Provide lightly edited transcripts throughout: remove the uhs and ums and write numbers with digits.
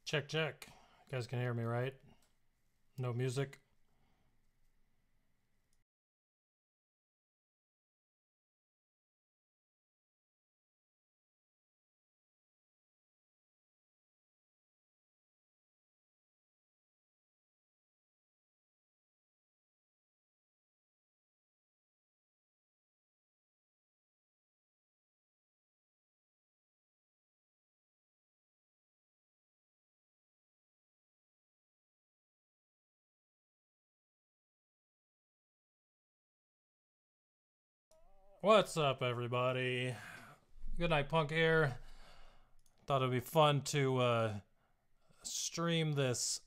Check, check. You guys can hear me, right? No music? What's up, everybody? Good Night Punk here. Thought it'd be fun to stream this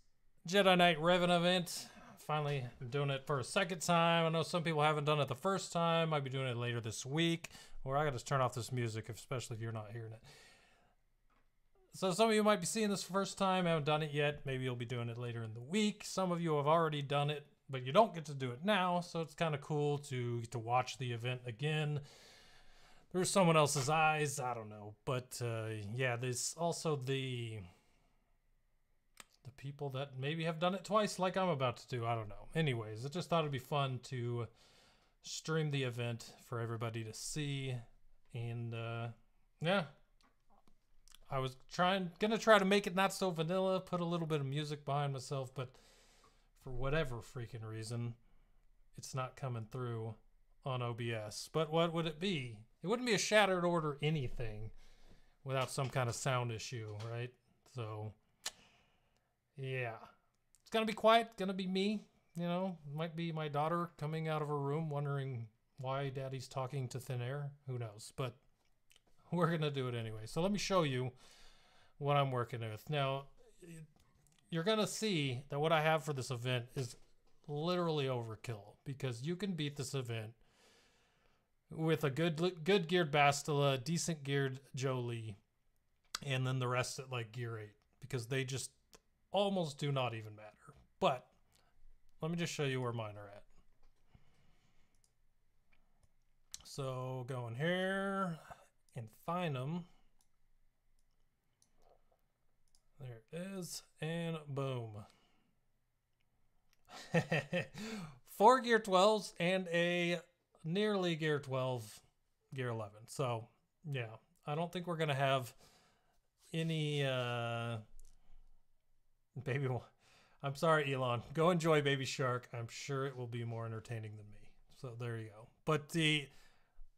Jedi Knight Revan event. Finally, I'm doing it for a second time. I know some people haven't done it the first time. Might be doing it later this week. Or I gotta turn off this music, especially if you're not hearing it. So some of you might be seeing this first time, haven't done it yet. Maybe you'll be doing it later in the week. Some of you have already done it, but you don't get to do it now, so it's kind of cool to watch the event again through someone else's eyes. I don't know, but yeah, there's also the people that maybe have done it twice, like I'm about to do. I don't know. Anyways, I just thought it'd be fun to stream the event for everybody to see, and yeah. I was gonna try to make it not so vanilla, put a little bit of music behind myself, but for whatever freaking reason, it's not coming through on OBS. But what would it be? It wouldn't be a Shattered Order anything without some kind of sound issue, right? So, yeah. It's gonna be quiet, gonna be me, you know. Might be my daughter coming out of her room wondering why daddy's talking to thin air. Who knows? But we're going to do it anyway. So let me show you what I'm working with. Now, you're going to see that what I have for this event is literally overkill, because you can beat this event with a good geared Bastila, decent geared Jolie, and then the rest at like gear 8, because they just almost do not even matter. But let me just show you where mine are at. So going here and find them. There it is, and boom. 4 gear 12s and a nearly gear 12 gear 11. So yeah, I don't think we're gonna have any baby. I'm sorry, Elon, go enjoy Baby Shark. I'm sure it will be more entertaining than me. So there you go. But the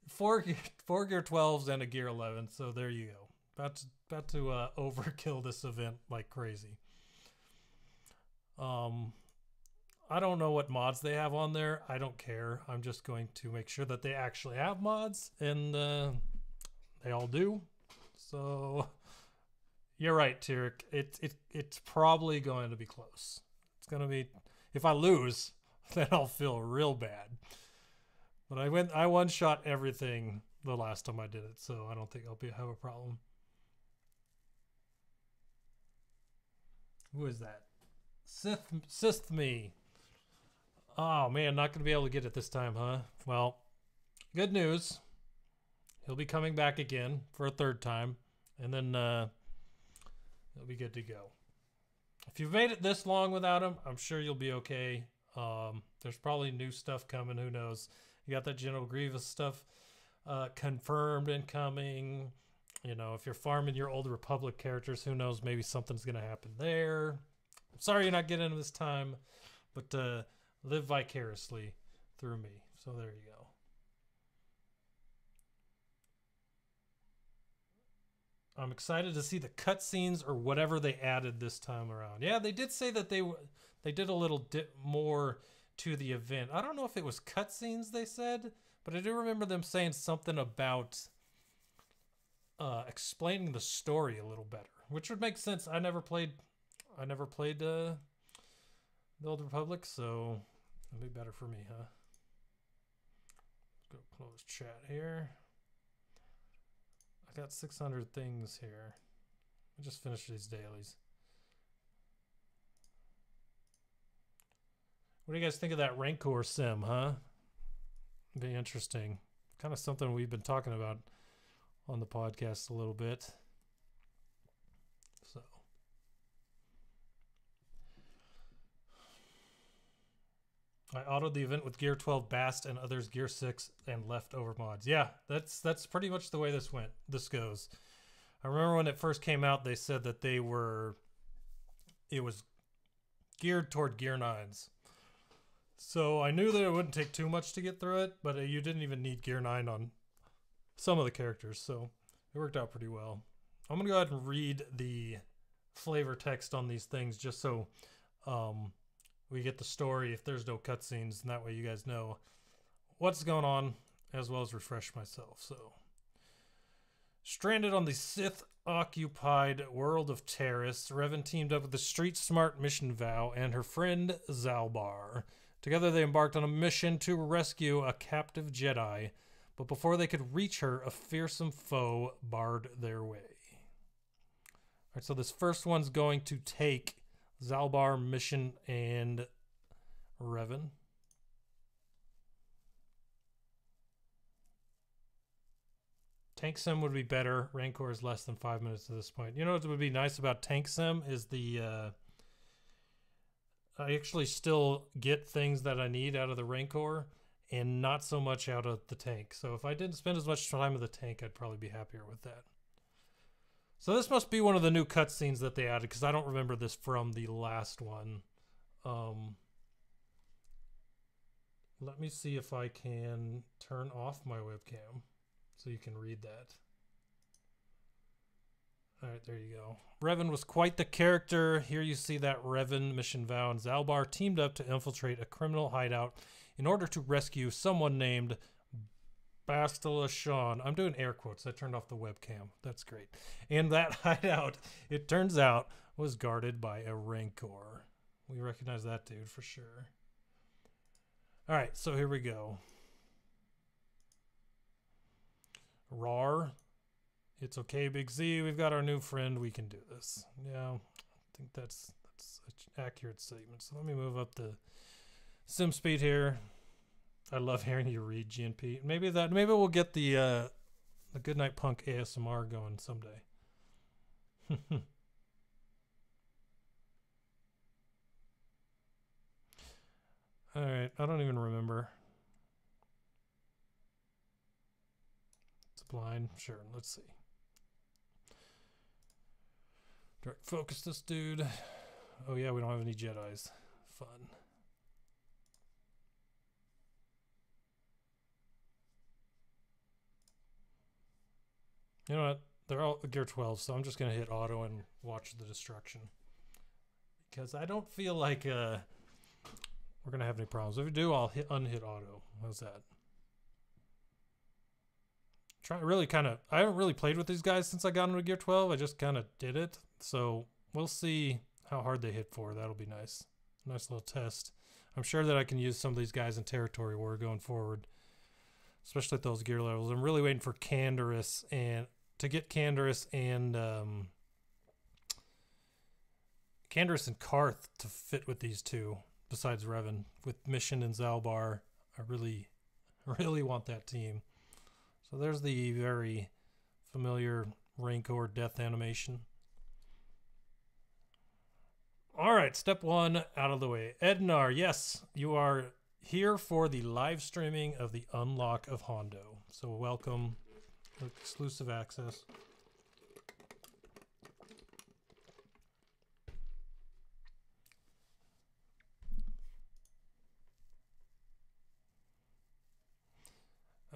4 gear 12s and a gear 11, so there you go. About to overkill this event like crazy. I don't know what mods they have on there. I don't care. I'm just going to make sure that they actually have mods, and they all do. So you're right, Tyrek. It's probably going to be close. It's going to be, if I lose, then I'll feel real bad. But I one-shot everything the last time I did it, so I don't think I'll have a problem. Who is that? Sith me. Oh man, not gonna be able to get it this time, huh? Well, good news. He'll be coming back again for a third time, and then he'll be good to go. If you've made it this long without him, I'm sure you'll be okay. There's probably new stuff coming. Who knows? You got that General Grievous stuff confirmed and coming. You know, if you're farming your Old Republic characters, who knows? Maybe something's going to happen there. I'm sorry you're not getting them this time, but live vicariously through me. So there you go. I'm excited to see the cutscenes or whatever they added this time around. Yeah, they did say that they did a little more to the event. I don't know if it was cutscenes they said, but I do remember them saying something about explaining the story a little better, which would make sense. I never played the Old Republic, so it'll be better for me, huh? Let's go close chat here. I got 600 things here. I just finished these dailies. What do you guys think of that Rancor sim, huh? Be interesting. Kind of something we've been talking about on the podcast a little bit. So I autoed the event with Gear 12 Bast and others Gear 6 and leftover mods. Yeah, that's pretty much the way this goes. I remember when it first came out, they said that it was geared toward Gear 9s. So I knew that it wouldn't take too much to get through it, but you didn't even need Gear 9 on some of the characters, so it worked out pretty well. I'm going to go ahead and read the flavor text on these things just so we get the story if there's no cutscenes, and that way you guys know what's going on, as well as refresh myself. So, stranded on the Sith-occupied world of Terrace, Revan teamed up with the street-smart Mission Vow and her friend Zalbar. Together they embarked on a mission to rescue a captive Jedi, but before they could reach her, a fearsome foe barred their way. All right, so this first one's going to take Zalbar, Mission, and Revan. Tank Sim would be better. Rancor is less than 5 minutes at this point. You know what would be nice about Tank Sim is I actually still get things that I need out of the Rancor and not so much out of the tank. So if I didn't spend as much time with the tank, I'd probably be happier with that. So this must be one of the new cutscenes that they added, because I don't remember this from the last one. Let me see if I can turn off my webcam so you can read that. All right, there you go. Revan was quite the character. Here you see that Revan, Mission Vow, and Zalbar teamed up to infiltrate a criminal hideout in order to rescue someone named Bastila Shan. I'm doing air quotes. I turned off the webcam. That's great. And that hideout, it turns out, was guarded by a Rancor. We recognize that dude for sure. All right, so here we go. Rar. It's okay, Big Z. We've got our new friend. We can do this. Yeah, I think that's an accurate statement. So let me move up the sim speed here. I love hearing you read GNP. Maybe we'll get the Goodnight Punk ASMR going someday. All right, I don't even remember. It's blind. Sure, let's see. Direct focus this dude. Oh yeah, we don't have any Jedis. Fun. You know what? They're all Gear 12, so I'm just going to hit auto and watch the destruction. Because I don't feel like we're going to have any problems. If we do, I'll unhit auto. How's that? I haven't really played with these guys since I got into Gear 12. I just kind of did it. So we'll see how hard they hit for. That'll be nice. Nice little test. I'm sure that I can use some of these guys in Territory War going forward. Especially at those gear levels. I'm really waiting for Canderous and Canderous and Karth to fit with these two, besides Revan. With Mission and Zalbar, I really want that team. So there's the very familiar Rancor death animation. All right, step one out of the way. Ednar, yes, you are here for the live streaming of the unlock of Hondo. So welcome, exclusive access.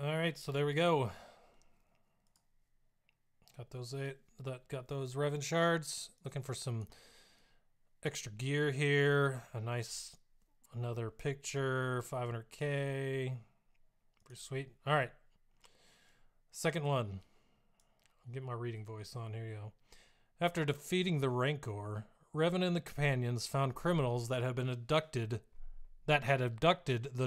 All right, so there we go. Got those Revan shards. Looking for some extra gear here. Another picture, 500k. Pretty sweet. All right. Second one. I'll get my reading voice on. Here you go. After defeating the Rancor, Revan and the companions found criminals that had abducted the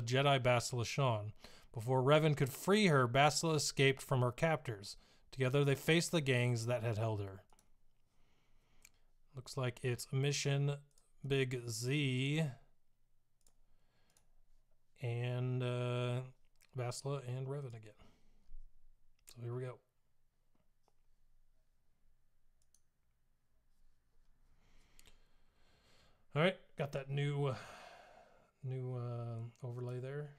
Jedi Bastila Shan. Before Revan could free her, Bastila escaped from her captors. Together they faced the gangs that had held her. Looks like it's Mission, Big Z, and Bastila and Revan again. So here we go. All right, got that new new overlay there.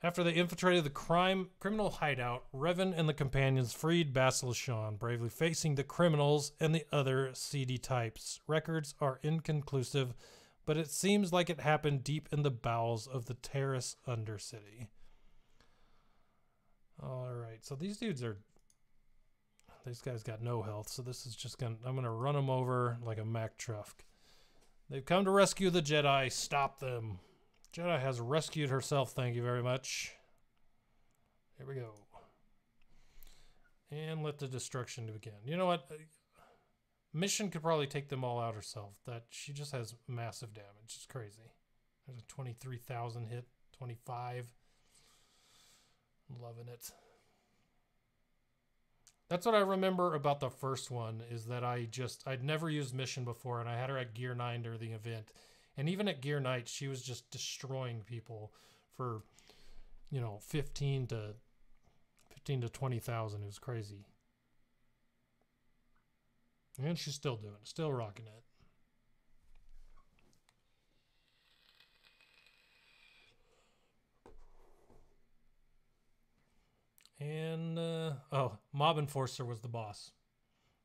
After they infiltrated the criminal hideout, Revan and the companions freed Basilishan, bravely facing the criminals and the other seedy types. Records are inconclusive, but it seems like it happened deep in the bowels of the Terrace Undercity. Alright, so these dudes are... These guys got no health, so this is just gonna... I'm gonna run them over like a Mack truck. They've come to rescue the Jedi. Stop them. Jedi has rescued herself, thank you very much. Here we go. And let the destruction begin. You know what? Mission could probably take them all out herself. That she just has massive damage. It's crazy. There's a 23,000 hit. 25. I'm loving it. That's what I remember about the first one, is that I'd never used Mission before, and I had her at Gear 9 during the event. And even at Gear Night, she was just destroying people for, you know, 15 to 20,000. It was crazy. And she's still doing it, still rocking it. And, oh, Mob Enforcer was the boss.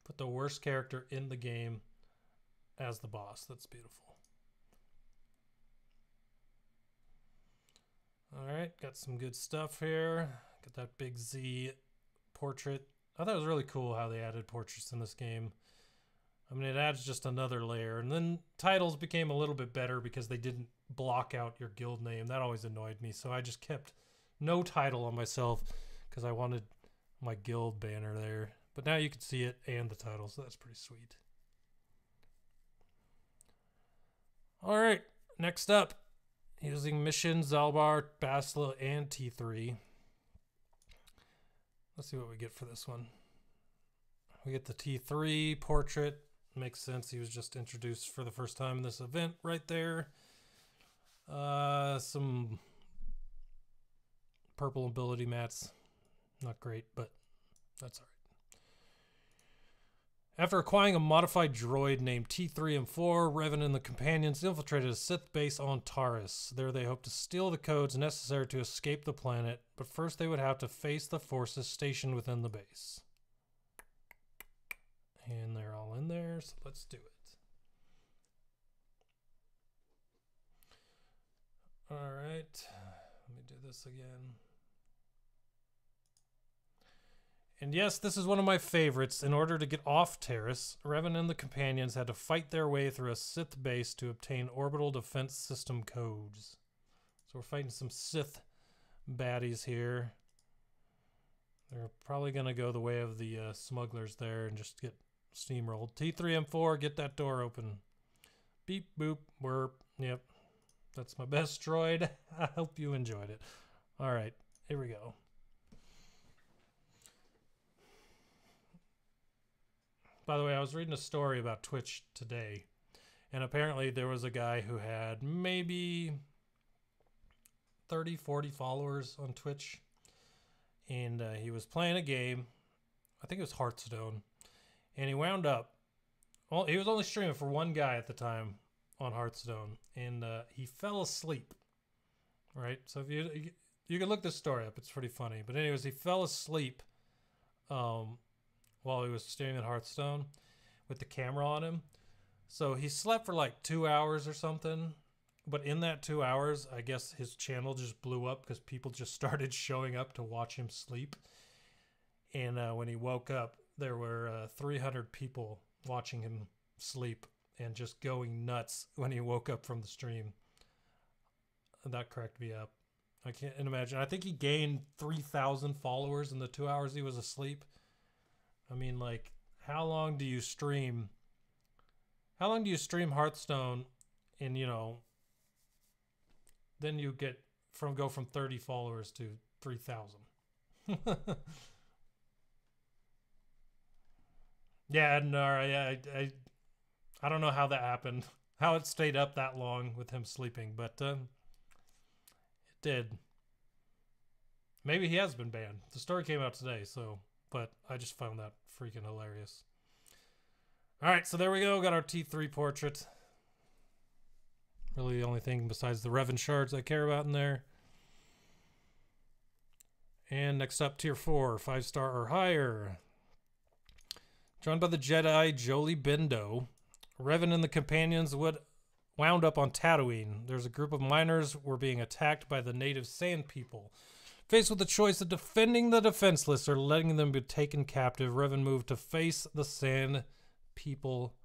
Put the worst character in the game as the boss. That's beautiful. Alright, got some good stuff here. Got that big Z portrait. I thought it was really cool how they added portraits in this game. I mean, it adds just another layer. And then titles became a little bit better because they didn't block out your guild name. That always annoyed me. So I just kept no title on myself because I wanted my guild banner there. But now you can see it and the title, so that's pretty sweet. Alright, next up. Using Mission, Zalbar, Basila, and T3. Let's see what we get for this one. We get the T3 portrait. Makes sense. He was just introduced for the first time in this event right there. Some purple ability mats. Not great, but that's all right. After acquiring a modified droid named T3 and 4, Revan and the companions infiltrated a Sith base on Taurus. There they hoped to steal the codes necessary to escape the planet, but first they would have to face the forces stationed within the base. And they're all in there, so let's do it. Alright, let me do this again. And yes, this is one of my favorites. In order to get off Terrace, Revan and the companions had to fight their way through a Sith base to obtain orbital defense system codes. So we're fighting some Sith baddies here. They're probably going to go the way of the smugglers there and just get steamrolled. T3M4, get that door open. Beep, boop, burp. Yep, that's my best droid. I hope you enjoyed it. All right, here we go. By the way, I was reading a story about Twitch today, and apparently there was a guy who had maybe 30, 40 followers on Twitch, and he was playing a game. I think it was Hearthstone, and he wound up, well, he was only streaming for one guy at the time on Hearthstone, and he fell asleep, right? So if you can look this story up, it's pretty funny. But anyways, he fell asleep while he was streaming Hearthstone with the camera on him. So he slept for like 2 hours or something. But in that 2 hours, I guess his channel just blew up because people just started showing up to watch him sleep. And when he woke up, there were 300 people watching him sleep and just going nuts when he woke up from the stream. And that cracked me up. I can't imagine. I think he gained 3,000 followers in the 2 hours he was asleep. I mean, like, how long do you stream? How long do you stream Hearthstone? And, you know, then you go from 30 followers to 3,000. Yeah, no, I don't know how that happened. How it stayed up that long with him sleeping, but it did. Maybe he has been banned. The story came out today, so. But I just found that freaking hilarious. All right, so there we go. Got our T3 portrait. Really the only thing besides the Revan shards I care about in there. And next up, tier 4, 5-star or higher. Joined by the Jedi Jolie Bindo, Revan and the companions wound up on Tatooine. There's a group of miners were being attacked by the native sand people. Faced with the choice of defending the defenseless or letting them be taken captive, Revan moved to face the sand people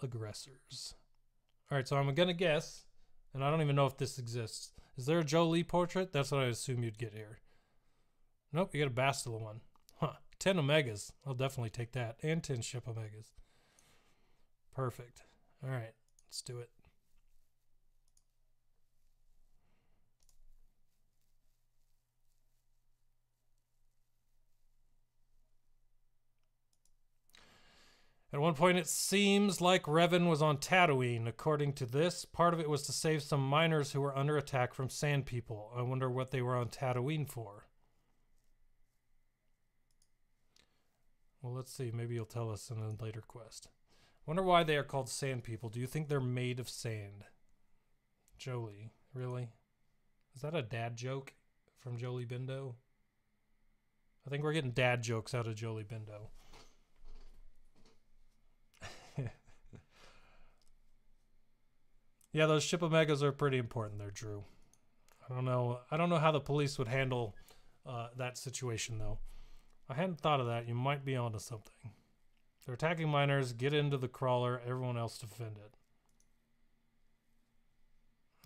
aggressors. All right, so I'm going to guess, and I don't even know if this exists. Is there a Jolie portrait? That's what I assume you'd get here. Nope, you got a Bastila one. Huh, 10 Omegas. I'll definitely take that. And 10 ship Omegas. Perfect. All right, let's do it. At one point, it seems like Revan was on Tatooine. According to this, part of it was to save some miners who were under attack from sand people. I wonder what they were on Tatooine for. Well, let's see. Maybe you'll tell us in a later quest. Wonder why they are called sand people. Do you think they're made of sand? Jolie, really? Is that a dad joke from Jolie Bindo? I think we're getting dad jokes out of Jolie Bindo. Yeah, those ship Omegas are pretty important there, Drew. I don't know how the police would handle that situation, though. I hadn't thought of that. You might be onto something. They're attacking miners. Get into the crawler. Everyone else defend it.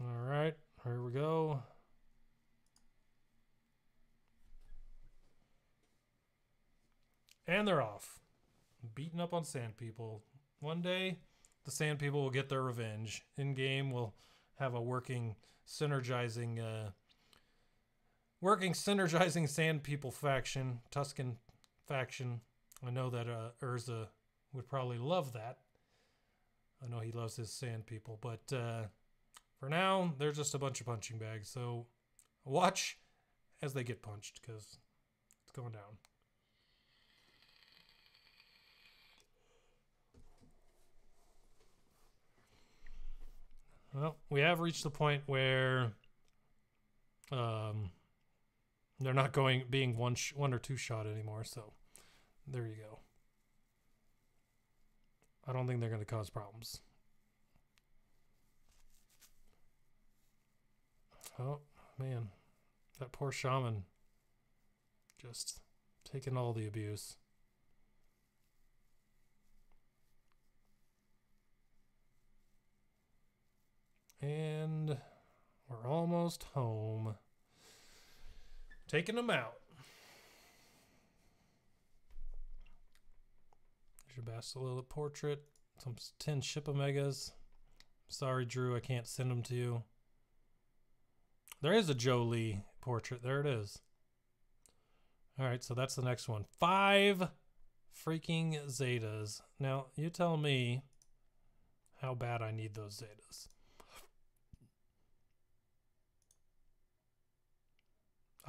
All right, here we go. And they're off. Beating up on sand people. One day, the sand people will get their revenge. In game, we'll have a working synergizing sand people faction, Tusken faction. I know that Urza would probably love that. I know he loves his sand people, but for now, they're just a bunch of punching bags. So watch as they get punched, because it's going down. Well, we have reached the point where they're not being one or two shot anymore, so there you go. I don't think they're going to cause problems. Oh, man. That poor shaman just taking all the abuse. And we're almost home. Taking them out. There's your Bastila portrait. Some 10 ship Omegas. Sorry, Drew, I can't send them to you. There is a Jolie portrait. There it is. All right, so that's the next one. 5 freaking Zetas. Now, you tell me how bad I need those Zetas.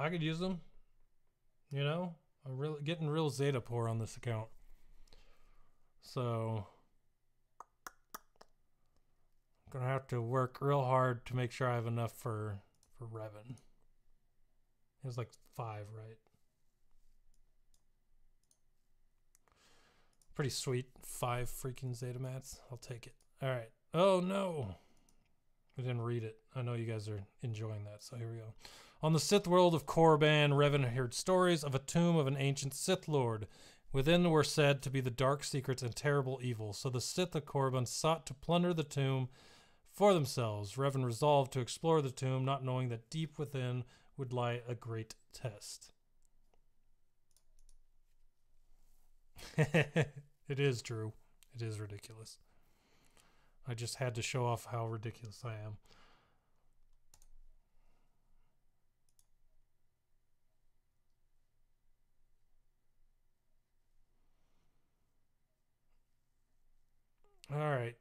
I could use them. You know, I'm really getting real Zeta poor on this account. So I'm gonna have to work real hard to make sure I have enough for Revan. It was like 5, right? Pretty sweet. 5 freaking Zeta mats. I'll take it. All right. Oh no, I didn't read it. I know you guys are enjoying that, so here we go. On the Sith world of Korriban, Revan heard stories of a tomb of an ancient Sith Lord. Within were said to be the dark secrets and terrible evil, so the Sith of Korriban sought to plunder the tomb for themselves. Revan resolved to explore the tomb, not knowing that deep within would lie a great test. It is true. It is ridiculous. I just had to show off how ridiculous I am. All right.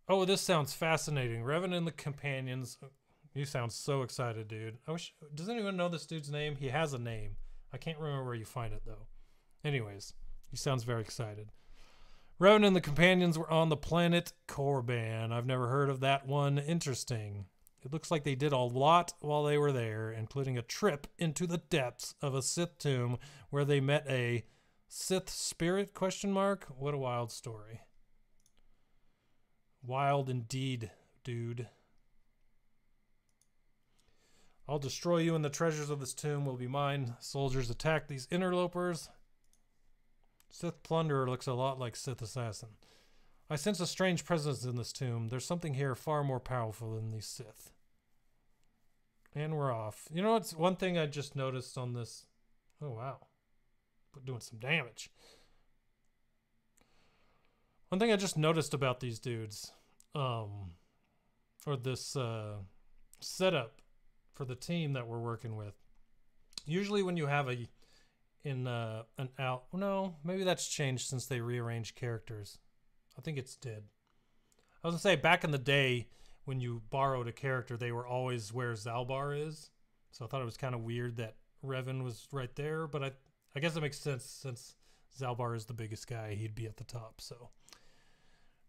Oh, this sounds fascinating. Revan and the companions. You sound so excited, dude. Does anyone know this dude's name? He has a name. I can't remember where you find it, though. Anyways, he sounds very excited. Revan and the companions were on the planet Korban. I've never heard of that one. Interesting. It looks like they did a lot while they were there, including a trip into the depths of a Sith tomb where they met a Sith spirit, ? What a wild story. Wild indeed, dude. I'll destroy you and the treasures of this tomb will be mine. Soldiers attack these interlopers. Sith plunderer looks a lot like Sith assassin. I sense a strange presence in this tomb. There's something here far more powerful than these Sith. And we're off. You know what's one thing I just noticed on this? Oh, wow. Doing some damage. One thing I just noticed about these dudes, or this setup for the team that we're working with. Usually when you have maybe that's changed since they rearranged characters. I think it's did. I was gonna say back in the day when you borrowed a character, they were always where Zalbar is. So I thought it was kind of weird that Revan was right there, but I guess it makes sense since Zalbar is the biggest guy, he'd be at the top, so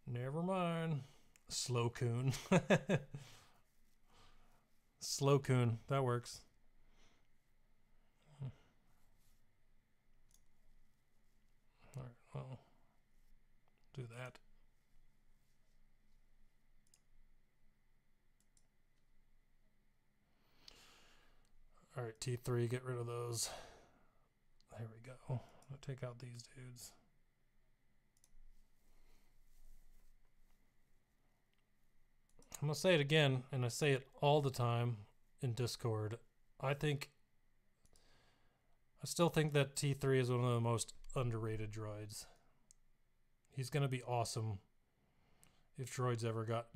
never mind. Slow Coon. Slow Coon, that works. Alright, well, do that. Alright, T3, get rid of those. There we go. I'll take out these dudes. I'm going to say it again, and I say it all the time in Discord. I still think that T3 is one of the most underrated droids. He's going to be awesome if droids ever got...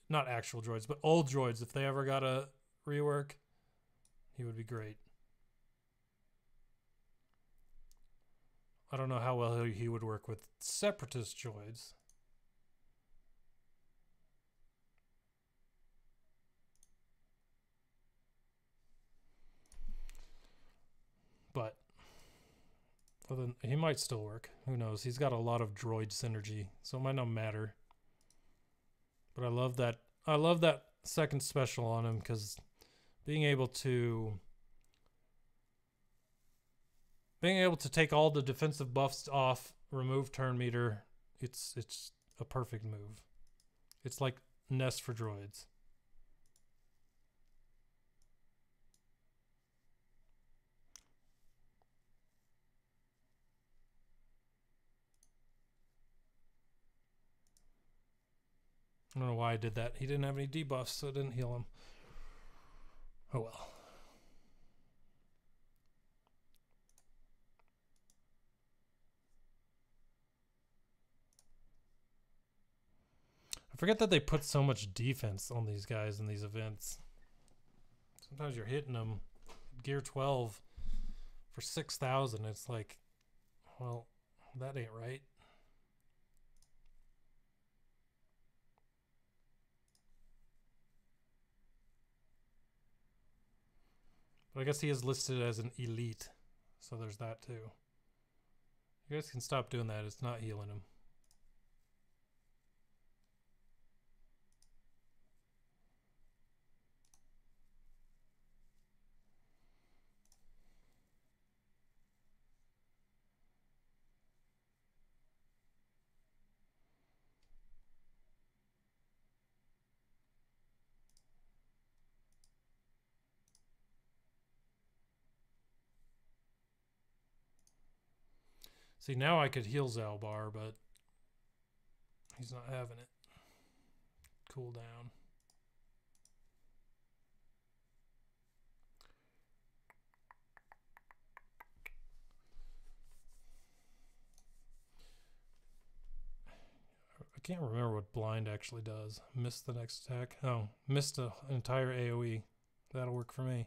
not actual droids, but old droids. If they ever got a rework, he would be great. I don't know how well he would work with separatist droids. But he might still work. Who knows? He's got a lot of droid synergy, so it might not matter. But I love that second special on him because being able to take all the defensive buffs off, remove turn meter, it's a perfect move. It's like Nest for droids. I don't know why I did that. He didn't have any debuffs, so it didn't heal him. Oh well. I forget that they put so much defense on these guys in these events. Sometimes you're hitting them gear 12 for 6,000. It's like, well, that ain't right. But I guess he is listed as an elite, so there's that too. You guys can stop doing that. It's not healing him. See, now I could heal Zalbar, but he's not having it. Cool down. I can't remember what blind actually does. Miss the next attack. Oh, missed an entire AoE. That'll work for me.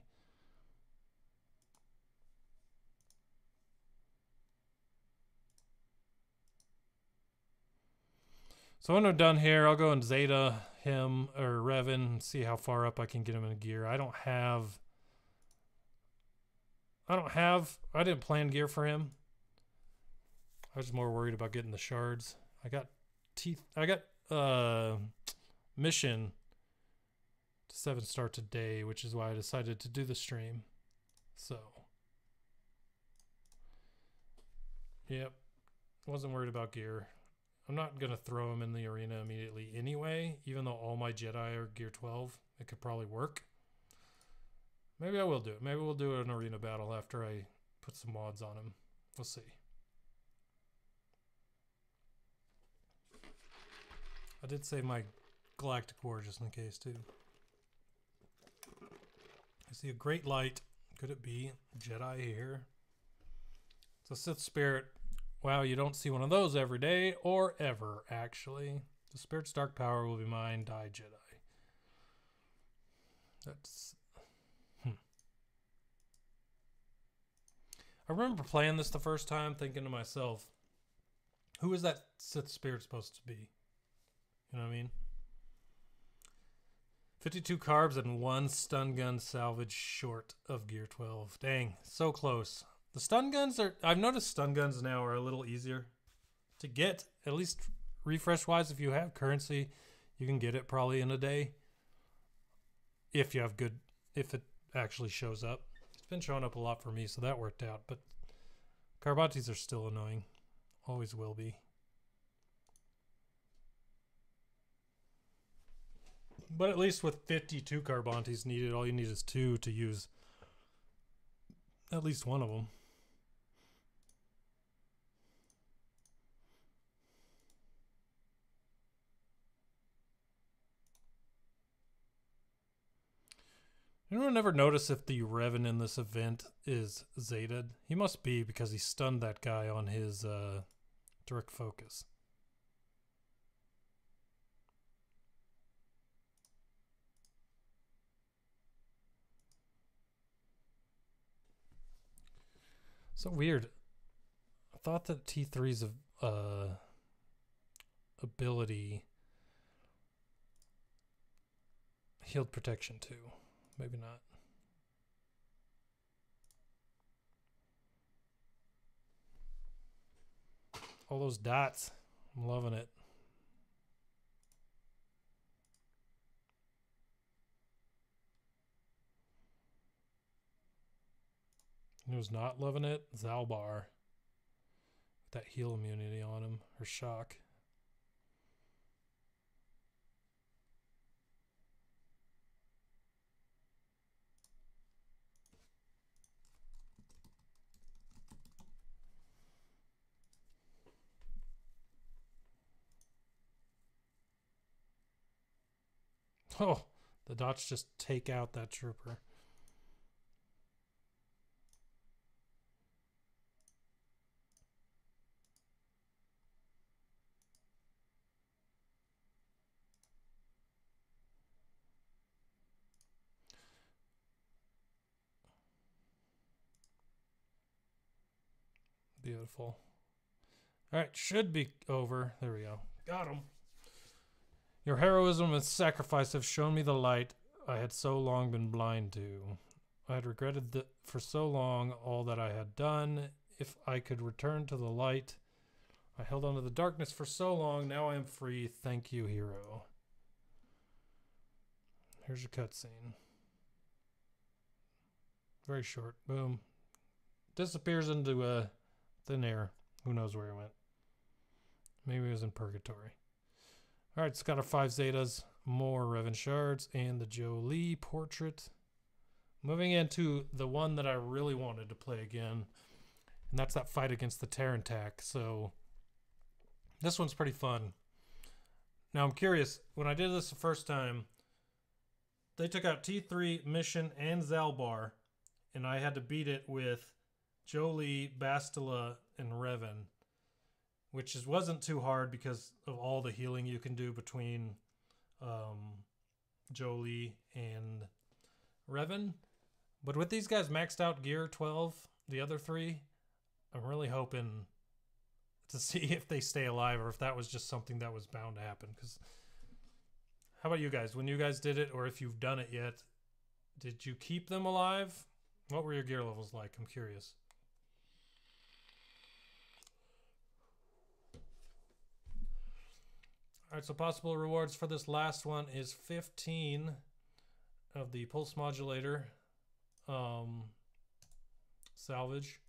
So when I'm done here, I'll go and Zeta him or Revan and see how far up I can get him in gear. I didn't plan gear for him. I was more worried about getting the shards. I got mission to 7-star today, which is why I decided to do the stream. So, yep, wasn't worried about gear. I'm not gonna throw them in the arena immediately anyway, even though all my Jedi are gear 12. It could probably work. Maybe I will do it. Maybe we'll do an arena battle after I put some mods on him. We'll see. I did save my Galactic War just in case too. I see a great light. Could it be Jedi here? It's a Sith Spirit. Wow, you don't see one of those every day or ever, actually. The Spirit's dark power will be mine. Die Jedi. That's... I remember playing this the first time thinking to myself, who is that Sith Spirit supposed to be? You know what I mean? 52 carbs and 1 stun gun salvage short of gear 12. Dang, so close. The stun guns are... I've noticed stun guns now are a little easier to get. At least refresh-wise, if you have currency, you can get it probably in a day. If you have good... If it actually shows up. It's been showing up a lot for me, so that worked out. But Carbantis are still annoying. Always will be. But at least with 52 Carbantis needed, all you need is 2 to use at least one of them. Anyone ever notice if the Revan in this event is Zeta'd? He must be, because he stunned that guy on his direct focus. So weird. I thought that T3's ability healed protection too. Maybe not. All those dots. I'm loving it. Who's not loving it? Zalbar. That heal immunity on him. Or shock. Oh, the dots just take out that trooper. Beautiful. All right, should be over. There we go. Got him. Your heroism and sacrifice have shown me the light I had so long been blind to. I had regretted for so long all that I had done. If I could return to the light, I held on to the darkness for so long. Now I am free. Thank you, hero. Here's your cutscene. Very short. Boom. Disappears into thin air. Who knows where he went? Maybe he was in purgatory. Alright, it's got our 5 Zetas, more Revan shards, and the Jolie portrait. Moving into the one that I really wanted to play again, and that's that fight against the Tarantak. So this one's pretty fun. Now I'm curious, when I did this the first time, they took out T3, Mission, and Zalbar, and I had to beat it with Jolie, Bastila, and Revan, which wasn't too hard because of all the healing you can do between Jolie and Revan. But with these guys maxed out gear 12, the other 3, I'm really hoping to see if they stay alive or if that was just something that was bound to happen. Because how about you guys? When you guys did it, or if you've done it yet, did you keep them alive? What were your gear levels like? I'm curious. Alright, so possible rewards for this last one is 15 of the pulse modulator salvage.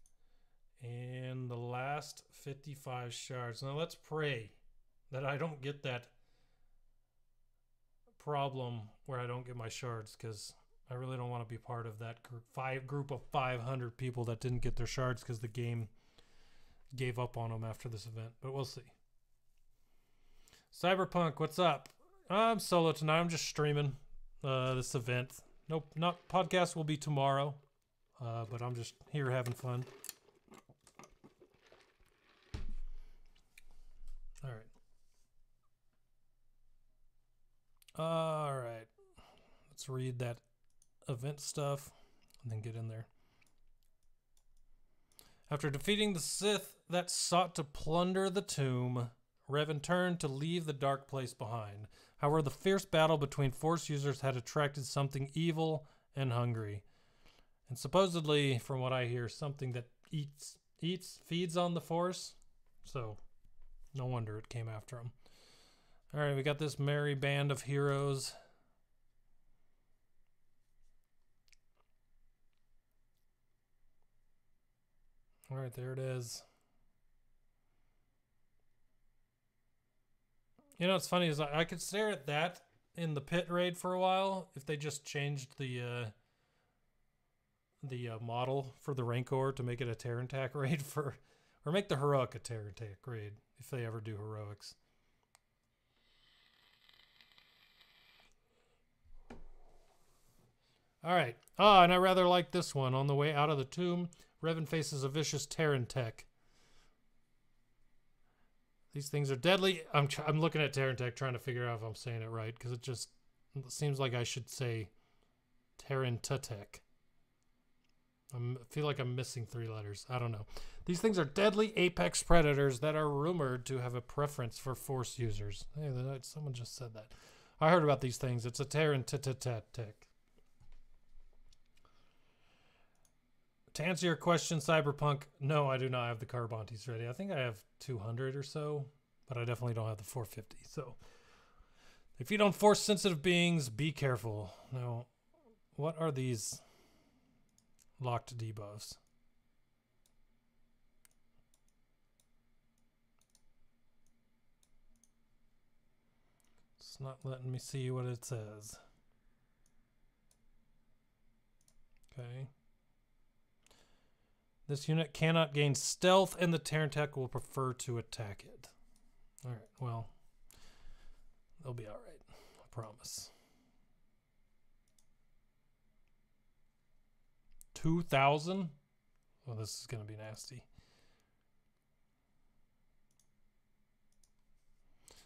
And the last 55 shards. Now let's pray that I don't get that problem where I don't get my shards, because I really don't want to be part of that group of 500 people that didn't get their shards because the game gave up on them after this event. But we'll see. Cyberpunk, what's up? I'm solo tonight. I'm just streaming this event. Nope, not podcast will be tomorrow. But I'm just here having fun. All right. Let's read that event stuff and then get in there. After defeating the Sith that sought to plunder the tomb, Revan turned to leave the dark place behind. However, the fierce battle between Force users had attracted something evil and hungry. And supposedly, from what I hear, something that feeds on the Force. So, no wonder it came after him. All right, we got this merry band of heroes. All right, there it is. You know what's funny is I could stare at that in the pit raid for a while if they just changed the model for the Rancor to make it a Terran Tac raid or make the Heroic a Terran Tac raid if they ever do Heroics. All right. And I rather like this one. On the way out of the tomb, Revan faces a vicious Terran Tech. These things are deadly. I'm looking at Terran Tech trying to figure out if I'm saying it right, because it seems like I should say Terran Tech. I feel like I'm missing 3 letters. I don't know. These things are deadly apex predators that are rumored to have a preference for Force users. Hey, someone just said that. I heard about these things. It's a Terran Tech. To answer your question, Cyberpunk, no, I do not have the Carbontes ready. I think I have 200 or so, but I definitely don't have the 450. So, if you don't Force-sensitive beings, be careful. Now, what are these locked debuffs? It's not letting me see what it says. Okay. This unit cannot gain stealth, and the Terran Tech will prefer to attack it. Alright, well, they'll be alright. I promise. 2,000? Well, this is going to be nasty.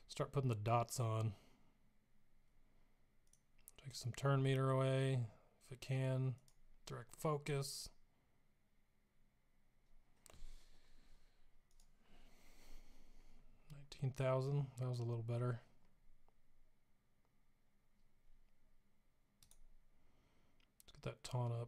Start putting the dots on. Take some turn meter away, if it can. Direct focus. 19,000. That was a little better. Let's get that taunt up.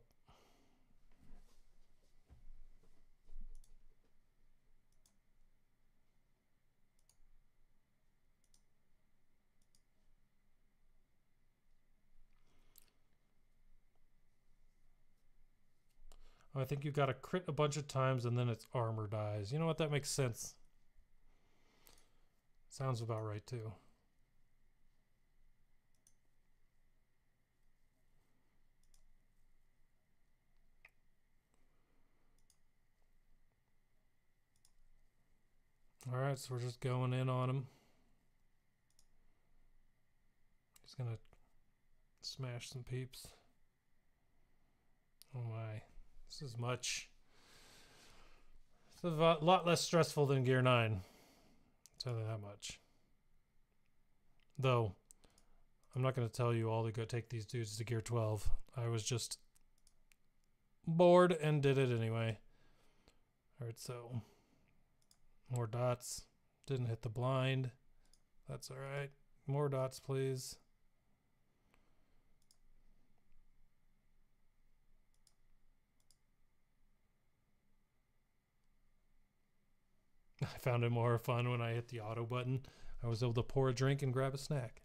I think you got to crit a bunch of times and then its armor dies. You know what? That makes sense. Sounds about right, too. Alright, so we're just going in on him. He's gonna smash some peeps. Oh my. This is much. It's a lot less stressful than Gear 9. I'll tell you that much. Though, I'm not going to tell you all to go take these dudes to Gear 12. I was just bored and did it anyway. Alright, so more dots. Didn't hit the blind. That's alright. More dots, please. I found it more fun when I hit the auto button. I was able to pour a drink and grab a snack.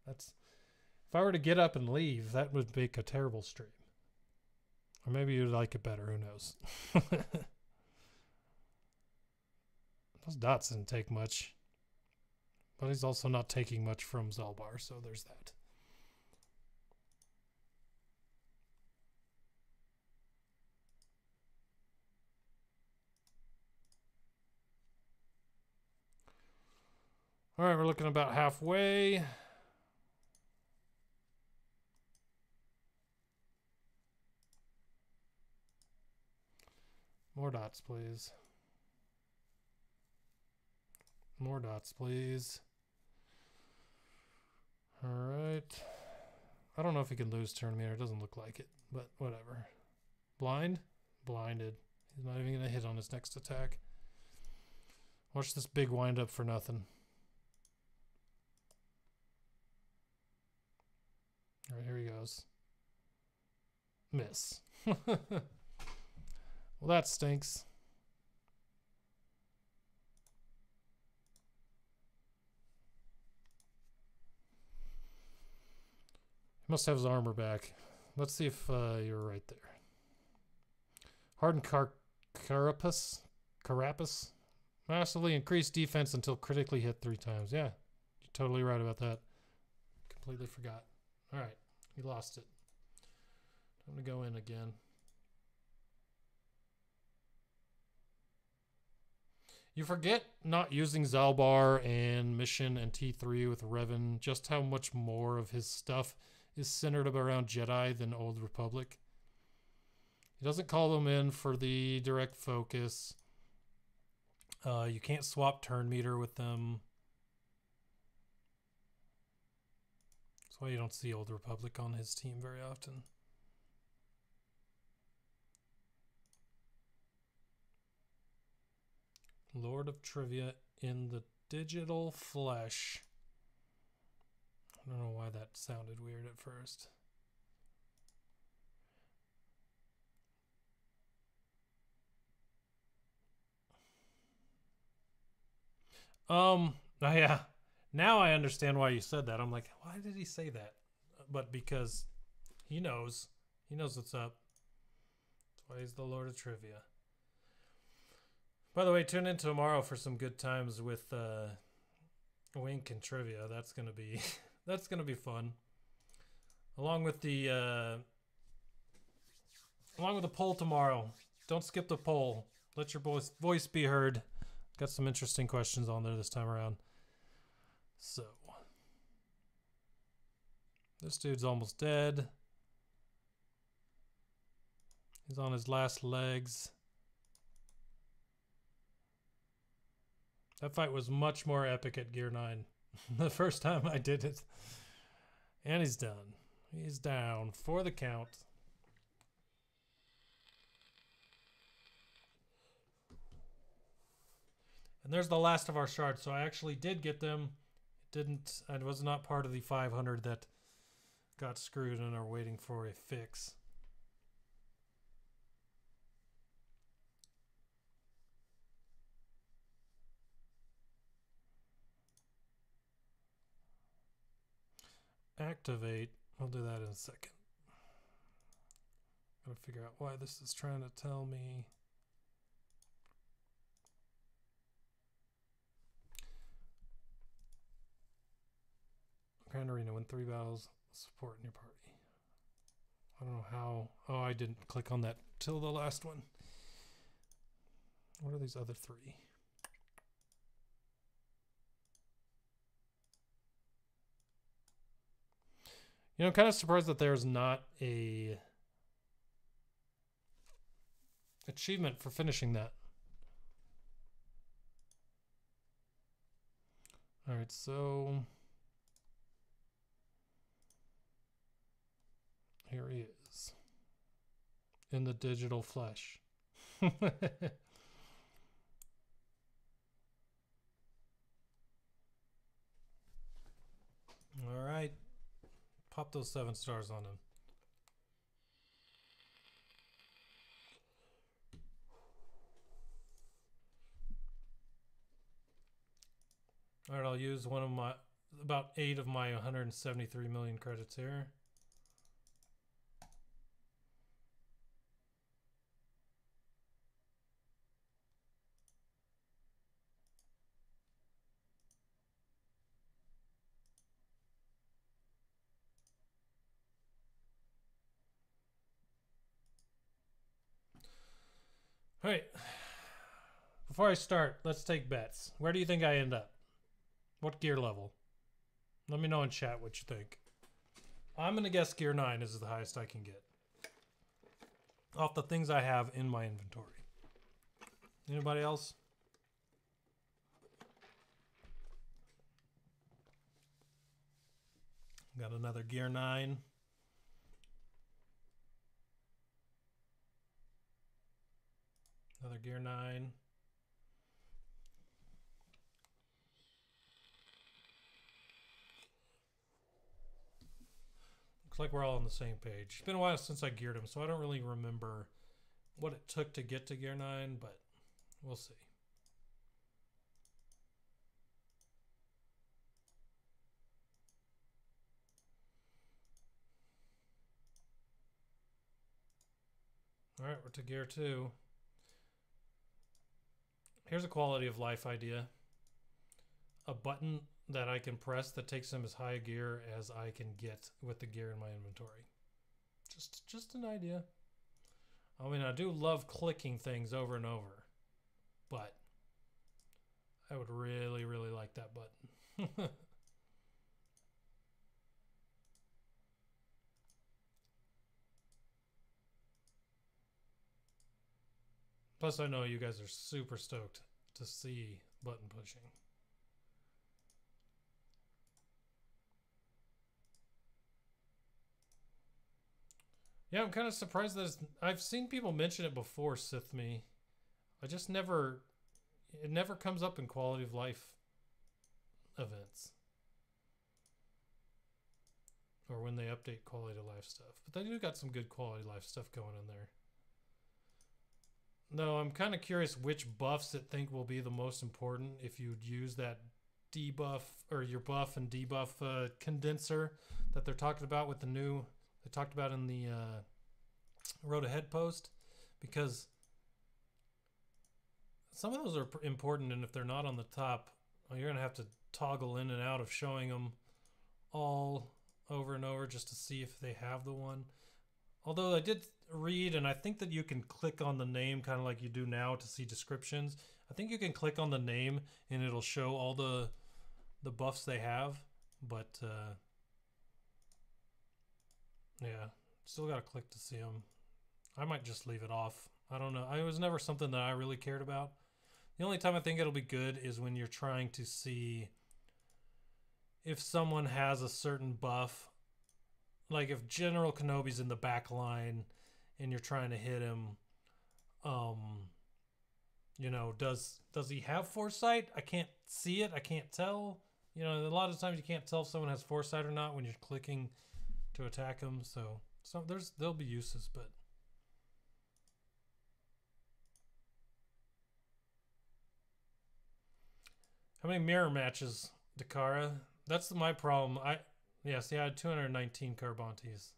That's if I were to get up and leave, that would make a terrible stream. Or maybe you'd like it better. Who knows? Those dots didn't take much. But he's also not taking much from Zalbar, so there's that. All right, we're looking about halfway. More dots, please. More dots, please. All right. I don't know if he can lose turn meter. It doesn't look like it, but whatever. Blind? Blinded. He's not even going to hit on his next attack. Watch this big wind up for nothing. All right, here he goes. Miss. Well, that stinks. He must have his armor back. Let's see if you're right there. Hardened Carapace? Massively increased defense until critically hit 3 times. Yeah, you're totally right about that. Completely forgot. All right, he lost it. Time to go in again. You forget not using Zalbar and Mission and T3 with Revan, just how much more of his stuff is centered around Jedi than Old Republic. He doesn't call them in for the direct focus. You can't swap turn meter with them. That's why you don't see Old Republic on his team very often. Lord of Trivia in the digital flesh. I don't know why that sounded weird at first. Oh yeah. Now I understand why you said that. I'm like, why did he say that? But because he knows. He knows what's up. That's why he's the Lord of Trivia. By the way, tune in tomorrow for some good times with Wink and Trivia. That's gonna be that's gonna be fun. Along with the poll tomorrow. Don't skip the poll. Let your voice be heard. Got some interesting questions on there this time around. So this dude's almost dead. He's on his last legs. That fight was much more epic at Gear 9 the first time I did it. And he's done. He's down for the count. And there's the last of our shards. So I actually did get them. I was not part of the 500 that got screwed and are waiting for a fix. Activate. I'll do that in a second. Gotta figure out why this is trying to tell me. Grand Arena, win 3 battles, support in your party. I don't know how. Oh, I didn't click on that till the last one. What are these other 3? You know, I'm kind of surprised that there's not a achievement for finishing that. All right, so here he is in the digital flesh. All right. Pop those 7 stars on him. All right, I'll use one of my about 8 of my 173 million credits here. All right. Before I start, let's take bets. Where do you think I end up? What gear level? Let me know in chat what you think. I'm going to guess gear 9 is the highest I can get. Off the things I have in my inventory. Anybody else? Got another gear 9. Another gear 9. Looks like we're all on the same page. It's been a while since I geared him, so I don't really remember what it took to get to gear 9, but we'll see. All right, we're to gear 2. Here's a quality of life idea. A button that I can press that takes him as high a gear as I can get with the gear in my inventory. Just an idea. I mean, I do love clicking things over and over, but I would really, really like that button. Plus, I know you guys are super stoked to see button pushing. Yeah, I'm kind of surprised that I've seen people mention it before, Sith Me. I just never... It never comes up in quality of life events. Or when they update quality of life stuff. But they do got some good quality of life stuff going in there. No, I'm kind of curious which buffs it think will be the most important if you'd use that debuff or your buff and debuff condenser that they're talking about with the new... They talked about in the Road Ahead post, because some of those are important, and if they're not on the top, well, you're going to have to toggle in and out of showing them all over and over just to see if they have the one. Although I did read, and I think that you can click on the name kind of like you do now to see descriptions. I think you can click on the name and it'll show all the buffs they have, but yeah, still got to click to see them. I might just leave it off. I don't know. It was never something that I really cared about. The only time I think it'll be good is when you're trying to see if someone has a certain buff. Like if General Kenobi's in the back line and you're trying to hit him, you know, does he have foresight? I can't see it. I can't tell. You know, a lot of times you can't tell if someone has foresight or not when you're clicking to attack them. So there'll be uses, but how many mirror matches, Dakara? That's my problem. Yeah, see, I had 219 Carbontes.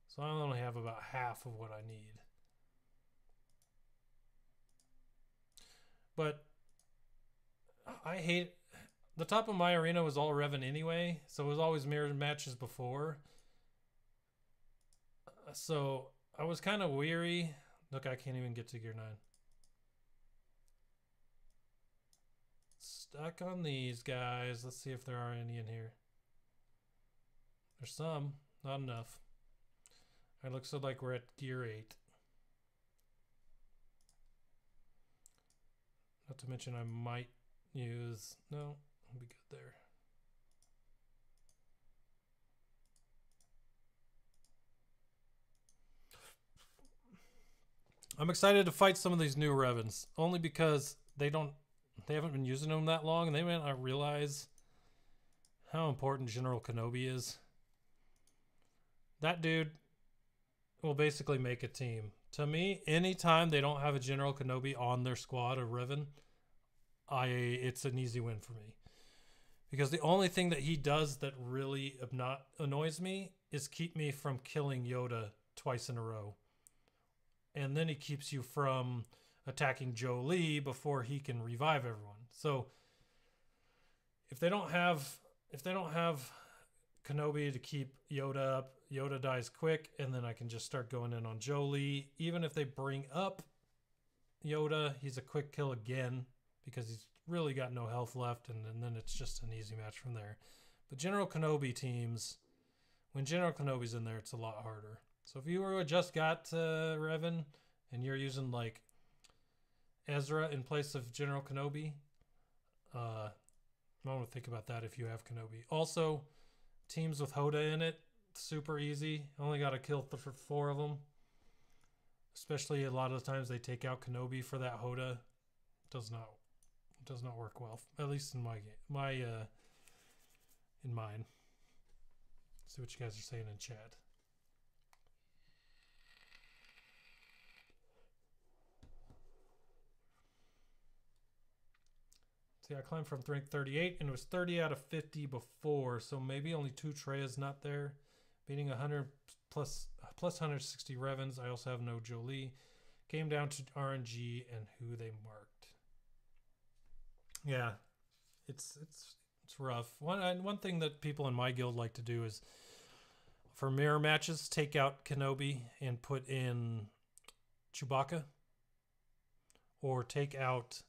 So I only have about half of what I need. But I hate... The top of my arena was all Revan anyway, so it was always mirror matches before. So I was kind of weary. Look, I can't even get to gear 9. Stuck on these guys. Let's see if there are any in here. There's some, not enough. It looks like we're at gear 8. Not to mention I might use... No, I'll be good there. I'm excited to fight some of these new Revans, only because they haven't been using them that long, and they might not realize how important General Kenobi is. That dude will basically make a team. To me, anytime they don't have a General Kenobi on their squad of Revan, it's an easy win for me. Because the only thing that he does that really annoys me is keep me from killing Yoda twice in a row. And then he keeps you from attacking Jolee before he can revive everyone. So if they don't have Kenobi to keep Yoda up, Yoda dies quick, and then I can just start going in on Jolee. Even if they bring up Yoda, he's a quick kill again because he's really got no health left, and then it's just an easy match from there. But General Kenobi teams, when General Kenobi's in there, it's a lot harder. So if you were just got Revan and you're using like Ezra in place of General Kenobi, I want to think about that if you have Kenobi. Also, teams with Hoda in it, super easy. Only got to kill for 4 of them. Especially a lot of the times they take out Kenobi for that Hoda. Does not work well, at least in my game. In mine. See what you guys are saying in chat. See, I climbed from rank 38 and it was 30 out of 50 before, so maybe only 2 Treyas not there. Beating 100 plus 160 Revans. I also have no Jolee. Came down to RNG and who they marked. Yeah, it's rough. One thing that people in my guild like to do is for mirror matches, take out Kenobi and put in Chewbacca, or take out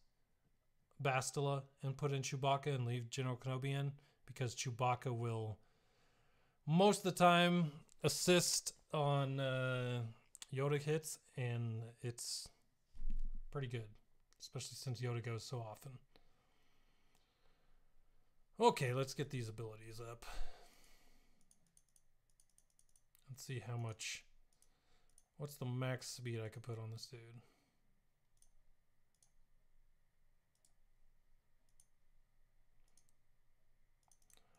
Bastila and put in Chewbacca and leave General Kenobi in, because Chewbacca will most of the time assist on Yoda hits, and it's pretty good, especially since Yoda goes so often. Okay, let's get these abilities up. Let's see how much. What's the max speed I could put on this dude?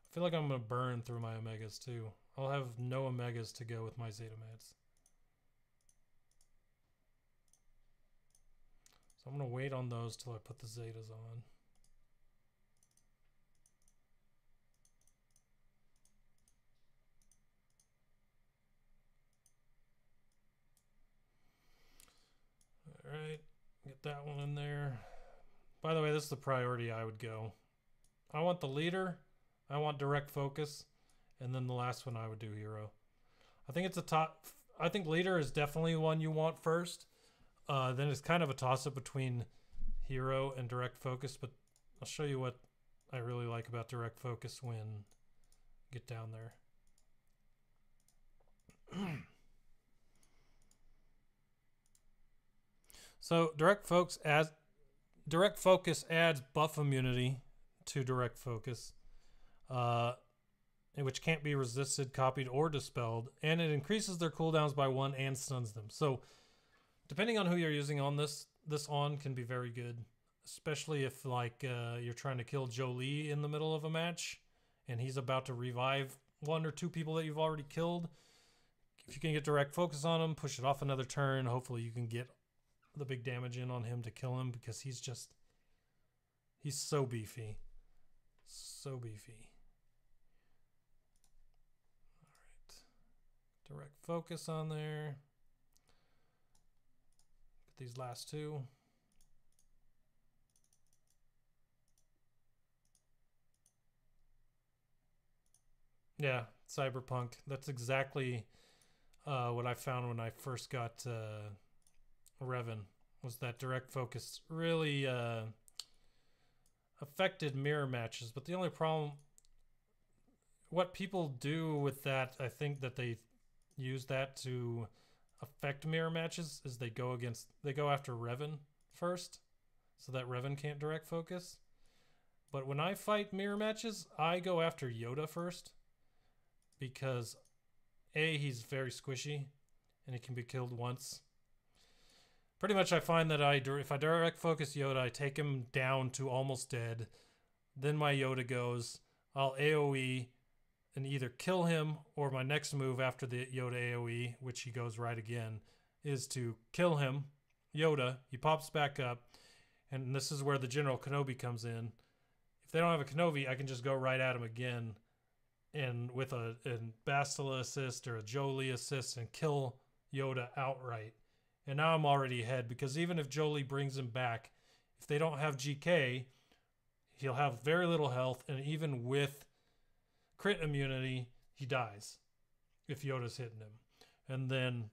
I feel like I'm going to burn through my Omegas too. I'll have no Omegas to go with my Zeta meds. So I'm going to wait on those till I put the Zetas on. Alright, get that one in there. By the way, this is the priority I would go. I want the leader, I want direct focus, and then the last one I would do hero. I think it's a top. I think leader is definitely one you want first. Then it's kind of a toss-up between hero and direct focus, but I'll show you what I really like about direct focus when I get down there. So direct focus adds buff immunity to direct focus, which can't be resisted, copied, or dispelled, and it increases their cooldowns by 1 and stuns them. So depending on who you're using on this on can be very good, especially if like you're trying to kill Jolee in the middle of a match and he's about to revive 1 or 2 people that you've already killed. If you can get direct focus on him, push it off another turn, hopefully you can get the big damage in on him to kill him, because he's so beefy. So beefy. Alright. Direct focus on there. Get these last 2. Yeah, Cyberpunk. That's exactly what I found when I first got Revan, was that direct focus really affected mirror matches. But the only problem, what people do with that, I think that they use that to affect mirror matches, is they go after Revan first, so that Revan can't direct focus. But when I fight mirror matches, I go after Yoda first, because A, he's very squishy and he can be killed once. Pretty much I find that if I direct focus Yoda, I take him down to almost dead. Then my Yoda goes, I'll AoE and either kill him, or my next move after the Yoda AoE, which he goes right again, is to kill him, Yoda. He pops back up, and this is where the General Kenobi comes in. they don't have a Kenobi, I can just go right at him again, and with a Bastila assist or a Jolie assist and kill Yoda outright. And now I'm already ahead, because even if Jolie brings him back, if they don't have GK, he'll have very little health, and even with crit immunity, he dies if Yoda's hitting him. And then,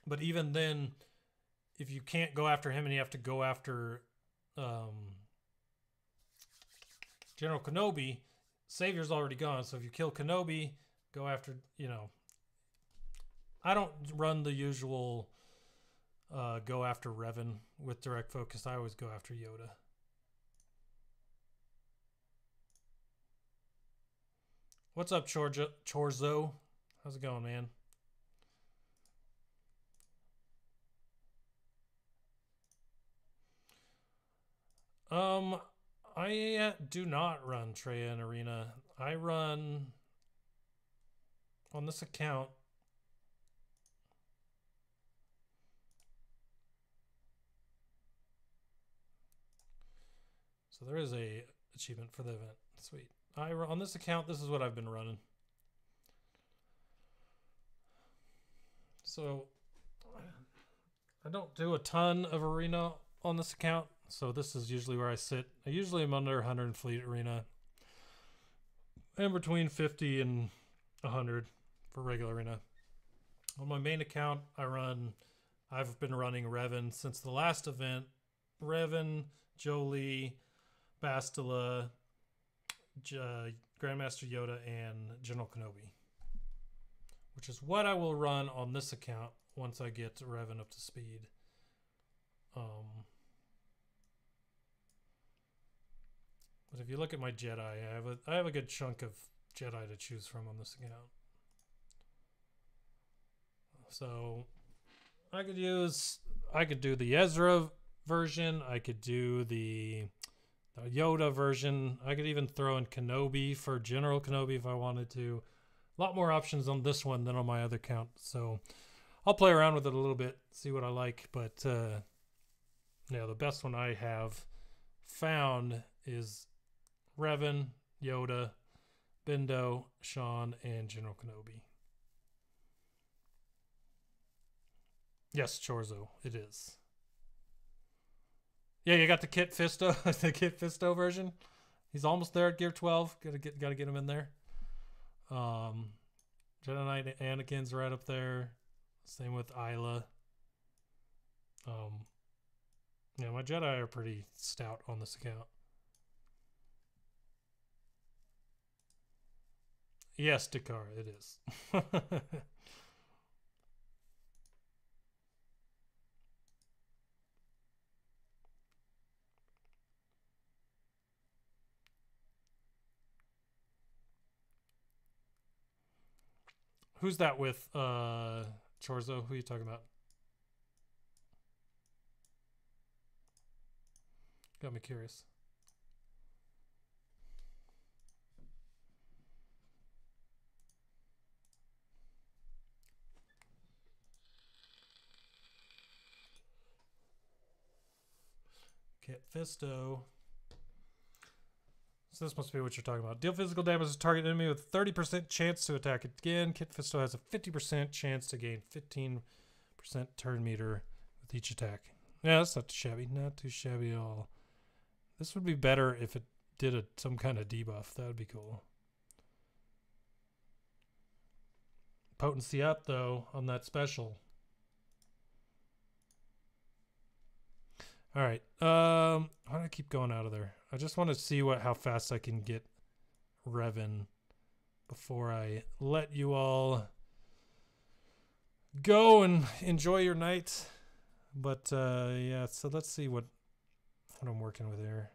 but even then, if you can't go after him and you have to go after General Kenobi, Savior's already gone. So if you kill Kenobi, go after, you know, I don't run the usual go after Revan with direct focus. I always go after Yoda. What's up, Chorzo? How's it going, man? I do not run Traya and Arena. I run on this account. So there is a achievement for the event. Sweet. On this account, this is what I've been running. So I don't do a ton of Arena on this account. So this is usually where I sit. I usually am under 100 in Fleet Arena. And between 50 and 100 for regular Arena. On my main account, I've been running Revan since the last event. Revan, Jolie, Bastila, Grandmaster Yoda, and General Kenobi. Which is what I will run on this account once I get Revan up to speed. But if you look at my Jedi, I have a good chunk of Jedi to choose from on this account. So I could do the Ezra version. I could do the Yoda version. I could even throw in Kenobi for General Kenobi if I wanted to. A lot more options on this one than on my other account. So I'll play around with it a little bit, see what I like. But yeah, the best one I have found is Revan, Yoda, Bindo, Sean, and General Kenobi. Yes, Chorzo, it is. Yeah, you got the Kit Fisto, the Kit Fisto version. He's almost there at Gear 12. Gotta get him in there. Jedi Knight Anakin's right up there. Same with Isla. Yeah, my Jedi are pretty stout on this account. Yes, Dakar, it is. Who's that with, Chorzo? Who are you talking about? Got me curious. Kit Fisto. So this must be what you're talking about. Deal physical damage to target enemy with 30% chance to attack again. Kit Fisto has a 50% chance to gain 15% turn meter with each attack. Yeah, that's not too shabby. Not too shabby at all. This would be better if it did some kind of debuff. That would be cool. Potency up, though, on that special. All right. Why do I keep going out of there? I just want to see how fast I can get Revan before I let you all go and enjoy your night. But yeah, so let's see what I'm working with here.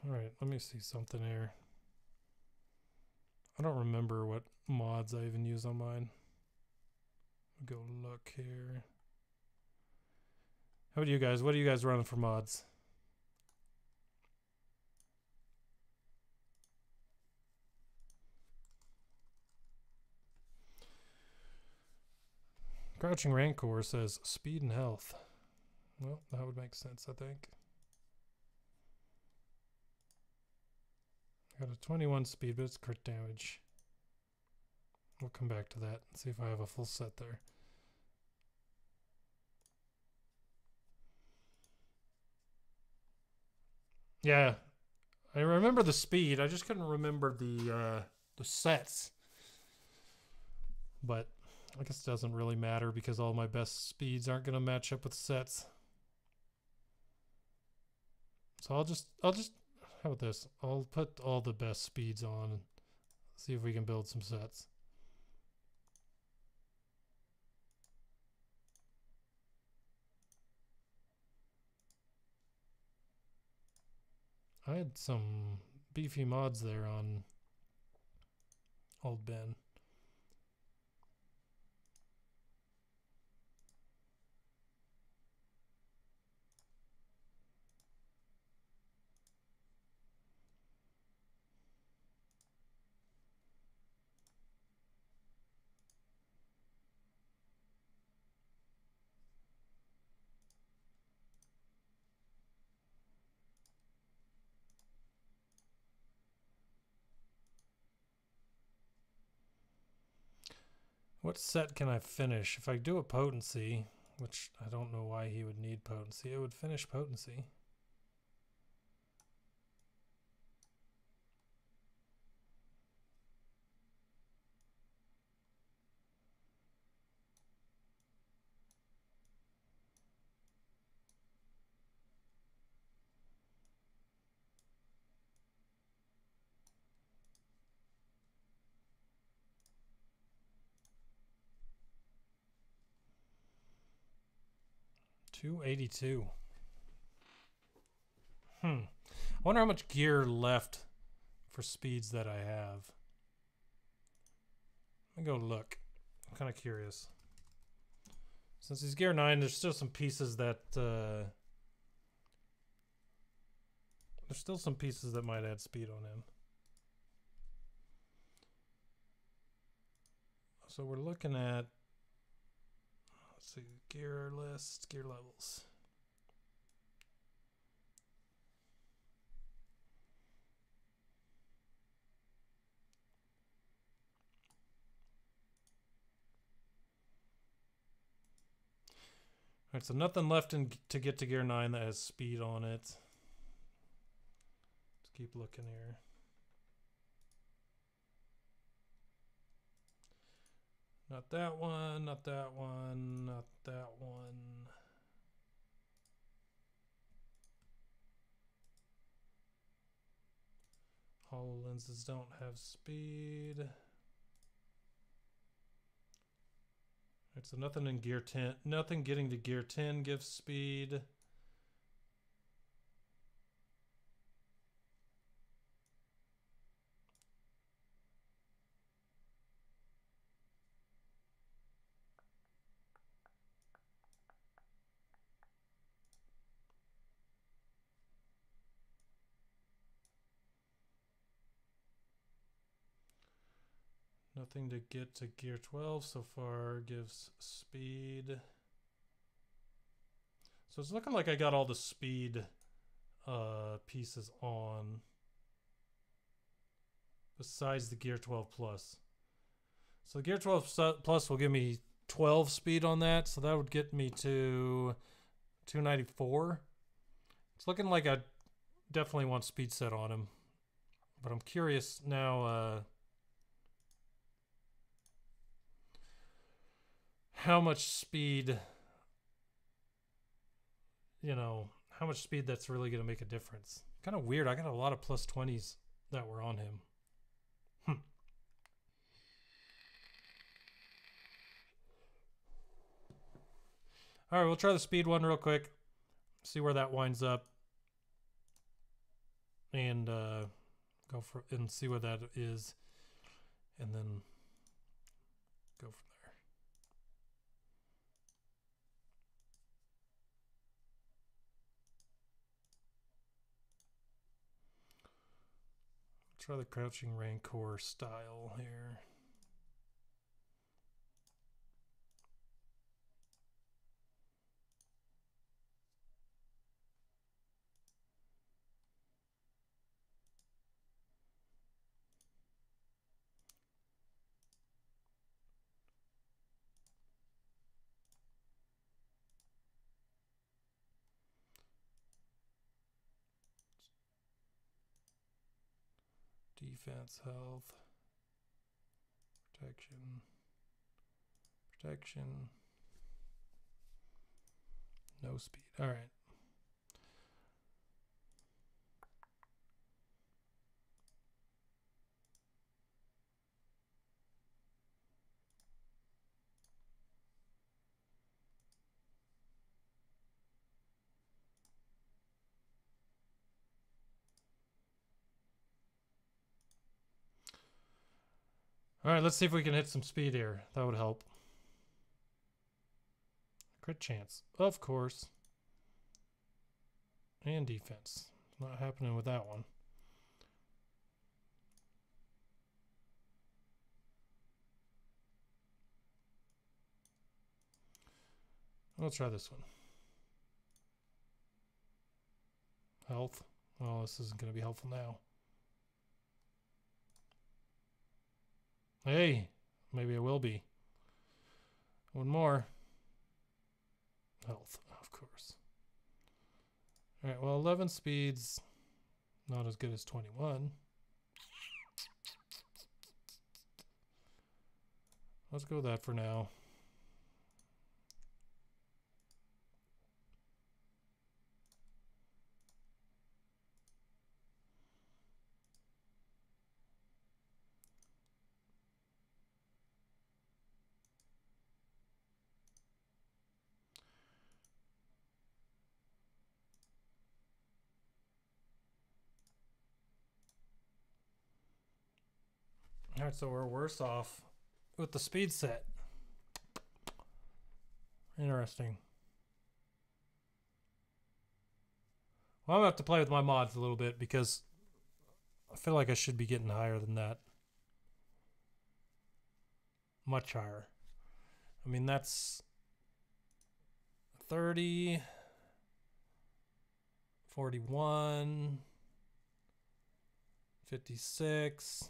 All right, let me see something here. I don't remember what mods I even use on mine. Go look here. How about you guys? What are you guys running for mods? Crouching Rancor says speed and health. Well, that would make sense, I think. Got a 21 speed, but it's crit damage. We'll come back to that and see if I have a full set there. Yeah, I remember the speed. I just couldn't remember the sets. But I guess it doesn't really matter because all my best speeds aren't going to match up with sets. So I'll just how about this? I'll put all the best speeds on and see if we can build some sets. I had some beefy mods there on Old Ben. What set can I finish? If I do a potency, which I don't know why he would need potency, it would finish potency. $282. I wonder how much gear left for speeds that I have. Let me go look. I'm kind of curious. Since he's gear 9, there's still some pieces that might add speed on him. So we're looking at, let's see, gear list, gear levels. Alright, so nothing left to get to gear 9 that has speed on it. Let's keep looking here. Not that one, not that one, not that one. HoloLenses don't have speed. Right, so nothing in gear 10, nothing getting to gear 10 gives speed. Nothing to get to gear 12 so far gives speed. So it's looking like I got all the speed pieces on besides the gear 12 plus. So the gear 12 plus will give me 12 speed on that, so that would get me to 294. It's looking like I definitely want speed set on him, but I'm curious now how much speed, you know, how much speed that's really going to make a difference. Kind of weird. I got a lot of plus 20s that were on him. All right, we'll try the speed one real quick. See where that winds up. And go for and see what that is. And then go from there. try the crouching Rancor style here. Defense, health, protection, no speed. All right. All right, let's see if we can hit some speed here. That would help. Crit chance, of course. And defense. Not happening with that one. Let's try this one. Health. Oh, this isn't going to be helpful now. Hey, maybe it will be. One more. Health, of course. All right, well, 11 speeds, not as good as 21. Let's go with that for now. All right, so we're worse off with the speed set. Interesting. Well, I'm going to have to play with my mods a little bit because I feel like I should be getting higher than that. Much higher. I mean, that's 30, 41, 56,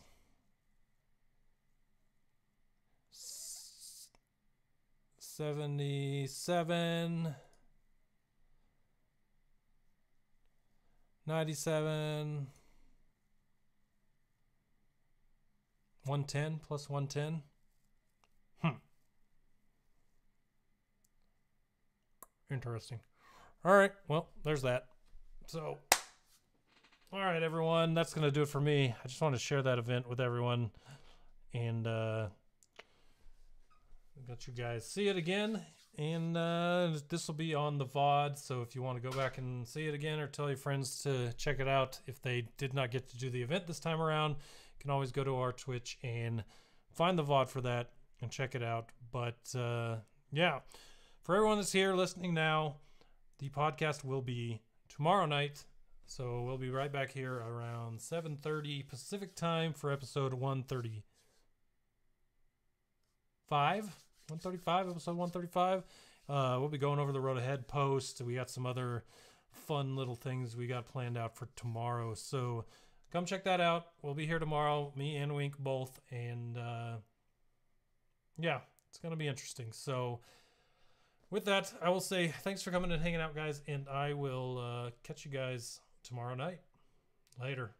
77, 97, 110 plus 110. Interesting. All right, well, there's that. So, all right, everyone, that's going to do it for me. I just want to share that event with everyone and let you guys see it again. And this will be on the VOD, so if you want to go back and see it again or tell your friends to check it out if they did not get to do the event this time around, you can always go to our Twitch and find the VOD for that and check it out. But yeah, for everyone that's here listening now, the podcast will be tomorrow night. So we'll be right back here around 7:30 Pacific time for episode 135. 135, episode 135. We'll be going over the Road Ahead post. We got some other fun little things we got planned out for tomorrow. So come check that out. We'll be here tomorrow, me and Wink both. And yeah, it's going to be interesting. So with that, I will say thanks for coming and hanging out, guys. And I will catch you guys tomorrow night. Later.